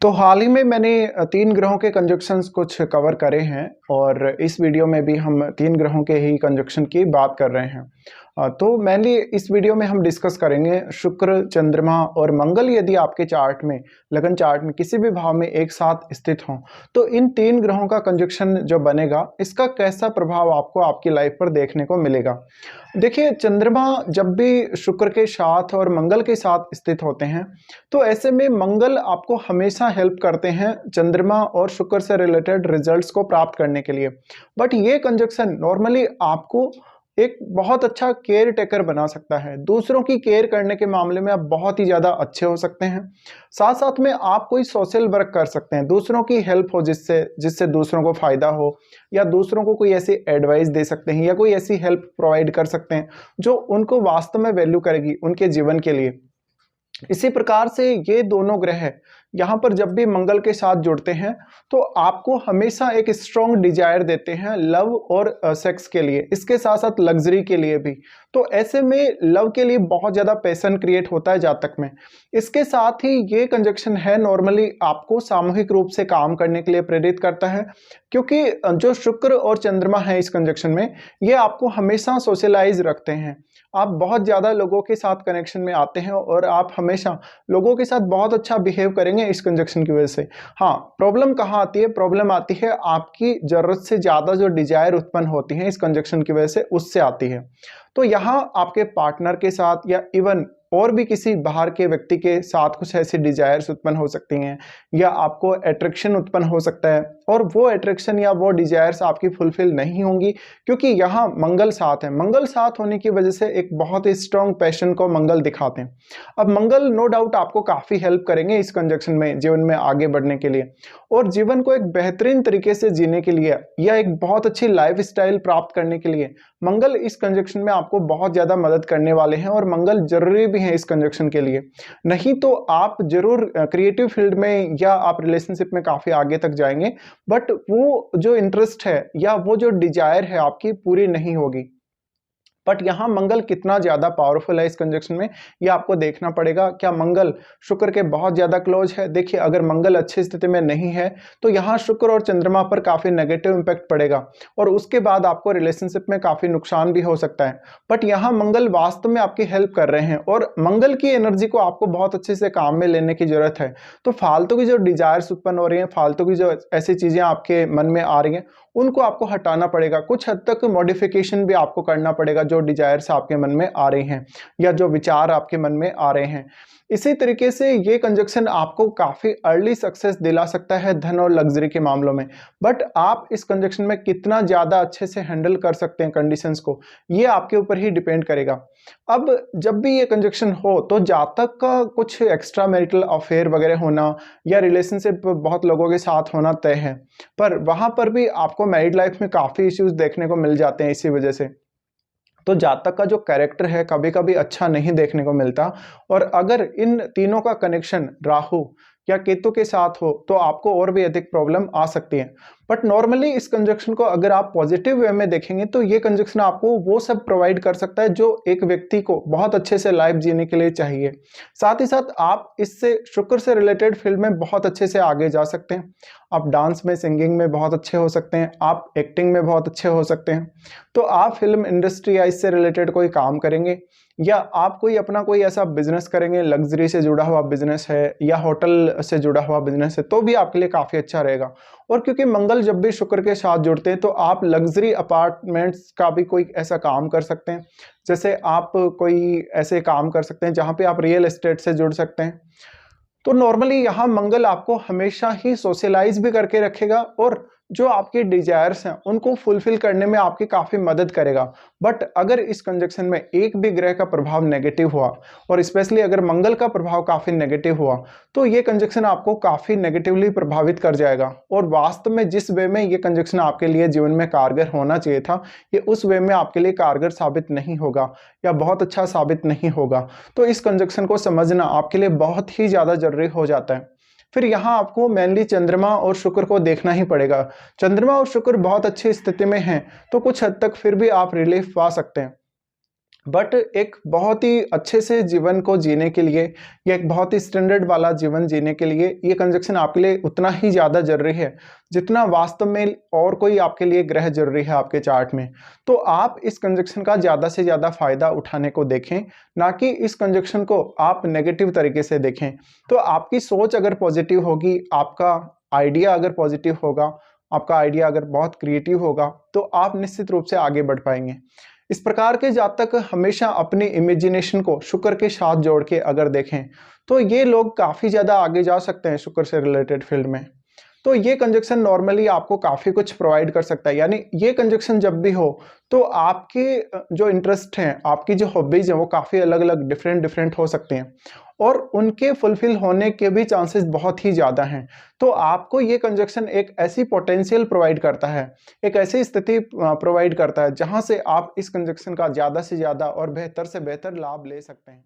तो हाल ही में मैंने 3 ग्रहों के कंजंक्शंस कुछ कवर करे हैं और इस वीडियो में भी हम 3 ग्रहों के ही कंजंक्शन की बात कर रहे हैं। तो मेनली इस वीडियो में हम डिस्कस करेंगे शुक्र, चंद्रमा और मंगल यदि आपके चार्ट में, लगन चार्ट में किसी भी भाव में एक साथ स्थित हों, तो इन 3 ग्रहों का कंजंक्शन जो बनेगा, इसका कैसा प्रभाव आपको आपकी लाइफ पर देखने को मिलेगा। देखिए, चंद्रमा जब भी शुक्र के साथ और मंगल के साथ स्थित होते हैं, तो ऐसे में मंगल आपको हमेशा हेल्प करते हैं चंद्रमा और शुक्र से रिलेटेड रिजल्ट्स को प्राप्त करने के लिए। बट ये कंजक्शन नॉर्मली आपको एक बहुत अच्छा केयर टेकर बना सकता है। दूसरों की केयर करने के मामले में आप बहुत ही ज़्यादा अच्छे हो सकते हैं। साथ साथ में आप कोई सोशल वर्क कर सकते हैं, दूसरों की हेल्प हो जिससे जिससे दूसरों को फ़ायदा हो, या दूसरों को कोई ऐसी एडवाइस दे सकते हैं या कोई ऐसी हेल्प प्रोवाइड कर सकते हैं जो उनको वास्तव में वैल्यू करेगी उनके जीवन के लिए। इसी प्रकार से ये दोनों ग्रह यहाँ पर जब भी मंगल के साथ जुड़ते हैं, तो आपको हमेशा एक स्ट्रॉन्ग डिजायर देते हैं लव और सेक्स के लिए, इसके साथ साथ लग्जरी के लिए भी। तो ऐसे में लव के लिए बहुत ज़्यादा पैशन क्रिएट होता है जातक में। इसके साथ ही ये कंजक्शन है नॉर्मली आपको सामूहिक रूप से काम करने के लिए प्रेरित करता है, क्योंकि जो शुक्र और चंद्रमा है इस कंजक्शन में, ये आपको हमेशा सोशलाइज रखते हैं। आप बहुत ज़्यादा लोगों के साथ कनेक्शन में आते हैं और आप हमेशा लोगों के साथ बहुत अच्छा बिहेव करेंगे इस कंजक्शन की वजह से। हाँ, प्रॉब्लम कहाँ आती है? प्रॉब्लम आती है आपकी ज़रूरत से ज़्यादा जो डिजायर उत्पन्न होती है इस कंजक्शन की वजह से, उससे आती है। तो यहाँ आपके पार्टनर के साथ या इवन और भी किसी बाहर के व्यक्ति के साथ कुछ ऐसी डिजायर्स उत्पन्न हो सकती हैं, या आपको अट्रैक्शन उत्पन्न हो सकता है और वो अट्रैक्शन या वो डिजायर्स आपकी फुलफिल नहीं होंगी, क्योंकि यहाँ मंगल साथ है। मंगल साथ होने की वजह से एक बहुत ही स्ट्रॉन्ग पैशन को मंगल दिखाते हैं। अब मंगल नो डाउट आपको काफ़ी हेल्प करेंगे इस कंजक्शन में जीवन में आगे बढ़ने के लिए, और जीवन को एक बेहतरीन तरीके से जीने के लिए या एक बहुत अच्छी लाइफ स्टाइल प्राप्त करने के लिए मंगल इस कंजक्शन में आपको बहुत ज़्यादा मदद करने वाले हैं, और मंगल जरूरी भी है इस कंजक्शन के लिए। नहीं तो आप जरूर क्रिएटिव फील्ड में या आप रिलेशनशिप में काफ़ी आगे तक जाएंगे, बट वो जो इंटरेस्ट है या वो जो डिजायर है आपकी पूरी नहीं होगी। बट यहाँ मंगल कितना ज़्यादा पावरफुल है इस कंजक्शन में, ये आपको देखना पड़ेगा। क्या मंगल शुक्र के बहुत ज़्यादा क्लोज है? देखिए, अगर मंगल अच्छी स्थिति में नहीं है तो यहाँ शुक्र और चंद्रमा पर काफ़ी नेगेटिव इम्पैक्ट पड़ेगा, और उसके बाद आपको रिलेशनशिप में काफ़ी नुकसान भी हो सकता है। बट यहाँ मंगल वास्तव में आपकी हेल्प कर रहे हैं, और मंगल की एनर्जी को आपको बहुत अच्छे से काम में लेने की जरूरत है। तो फालतू की जो डिजायर्स उत्पन्न हो रही हैं, फालतू की जो ऐसी चीज़ें आपके मन में आ रही हैं, उनको आपको हटाना पड़ेगा। कुछ हद तक मॉडिफिकेशन भी आपको करना पड़ेगा जो डिजायर्स आपके मन में आ रही हैं या जो विचार आपके मन में आ रहे हैं। इसी तरीके से ये कंजक्शन आपको काफ़ी अर्ली सक्सेस दिला सकता है धन और लग्जरी के मामलों में। बट आप इस कंजक्शन में कितना ज़्यादा अच्छे से हैंडल कर सकते हैं कंडीशंस को, ये आपके ऊपर ही डिपेंड करेगा। अब जब भी ये कंजक्शन हो तो जातक का कुछ एक्स्ट्रा मैरिटल अफेयर वगैरह होना या रिलेशनशिप बहुत लोगों के साथ होना तय है, पर वहाँ पर भी आपको मैरिड लाइफ में काफ़ी इश्यूज देखने को मिल जाते हैं इसी वजह से। तो जातक का जो कैरेक्टर है कभी कभी अच्छा नहीं देखने को मिलता, और अगर इन तीनों का कनेक्शन राहु या केतु के साथ हो तो आपको और भी अधिक प्रॉब्लम आ सकती है। बट नॉर्मली इस कंजक्शन को अगर आप पॉजिटिव वे में देखेंगे तो ये कंजक्शन आपको वो सब प्रोवाइड कर सकता है जो एक व्यक्ति को बहुत अच्छे से लाइफ जीने के लिए चाहिए। साथ ही साथ आप इससे शुक्र से रिलेटेड फील्ड में बहुत अच्छे से आगे जा सकते हैं। आप डांस में, सिंगिंग में बहुत अच्छे हो सकते हैं, आप एक्टिंग में बहुत अच्छे हो सकते हैं। तो आप फिल्म इंडस्ट्री या इससे रिलेटेड कोई काम करेंगे, या आप कोई अपना कोई ऐसा बिजनेस करेंगे, लग्जरी से जुड़ा हुआ बिजनेस है या होटल से जुड़ा हुआ बिजनेस है, तो भी आपके लिए काफ़ी अच्छा रहेगा। और क्योंकि मंगल जब भी शुक्र के साथ जुड़ते हैं तो आप लग्जरी अपार्टमेंट्स का भी कोई ऐसा काम कर सकते हैं। जैसे आप कोई ऐसे काम कर सकते हैं जहाँ पे आप रियल एस्टेट से जुड़ सकते हैं। तो नॉर्मली यहाँ मंगल आपको हमेशा ही सोशलाइज भी करके रखेगा, और जो आपके डिजायर्स हैं उनको फुलफिल करने में आपकी काफ़ी मदद करेगा। बट अगर इस कंजक्शन में एक भी ग्रह का प्रभाव नेगेटिव हुआ, और स्पेशली अगर मंगल का प्रभाव काफ़ी नेगेटिव हुआ, तो ये कंजक्शन आपको काफ़ी नेगेटिवली प्रभावित कर जाएगा, और वास्तव में जिस वे में ये कंजक्शन आपके लिए जीवन में कारगर होना चाहिए था, ये उस वे में आपके लिए कारगर साबित नहीं होगा या बहुत अच्छा साबित नहीं होगा। तो इस कंजक्शन को समझना आपके लिए बहुत ही ज़्यादा जरूरी हो जाता है। फिर यहाँ आपको मेनली चंद्रमा और शुक्र को देखना ही पड़ेगा। चंद्रमा और शुक्र बहुत अच्छी स्थिति में हैं, तो कुछ हद तक फिर भी आप रिलीफ पा सकते हैं। बट एक बहुत ही अच्छे से जीवन को जीने के लिए या एक बहुत ही स्टैंडर्ड वाला जीवन जीने के लिए ये कंजक्शन आपके लिए उतना ही ज़्यादा जरूरी है जितना वास्तव में और कोई आपके लिए ग्रह जरूरी है आपके चार्ट में। तो आप इस कंजक्शन का ज़्यादा से ज़्यादा फायदा उठाने को देखें, ना कि इस कंजक्शन को आप नेगेटिव तरीके से देखें। तो आपकी सोच अगर पॉजिटिव होगी, आपका आइडिया अगर पॉजिटिव होगा, आपका आइडिया अगर बहुत क्रिएटिव होगा, तो आप निश्चित रूप से आगे बढ़ पाएंगे। इस प्रकार के जातक हमेशा अपनी इमेजिनेशन को शुक्र के साथ जोड़ के अगर देखें तो ये लोग काफ़ी ज़्यादा आगे जा सकते हैं शुक्र से रिलेटेड फील्ड में। तो ये कंजक्शन नॉर्मली आपको काफ़ी कुछ प्रोवाइड कर सकता है। यानी ये कंजक्शन जब भी हो तो आपके जो इंटरेस्ट हैं, आपकी जो हॉबीज़ हैं, वो काफ़ी अलग अलग डिफरेंट डिफरेंट हो सकते हैं और उनके फुलफिल होने के भी चांसेस बहुत ही ज़्यादा हैं। तो आपको ये कंजक्शन एक ऐसी पोटेंशियल प्रोवाइड करता है, एक ऐसी स्थिति प्रोवाइड करता है जहाँ से आप इस कंजक्शन का ज़्यादा से ज़्यादा और बेहतर से बेहतर लाभ ले सकते हैं।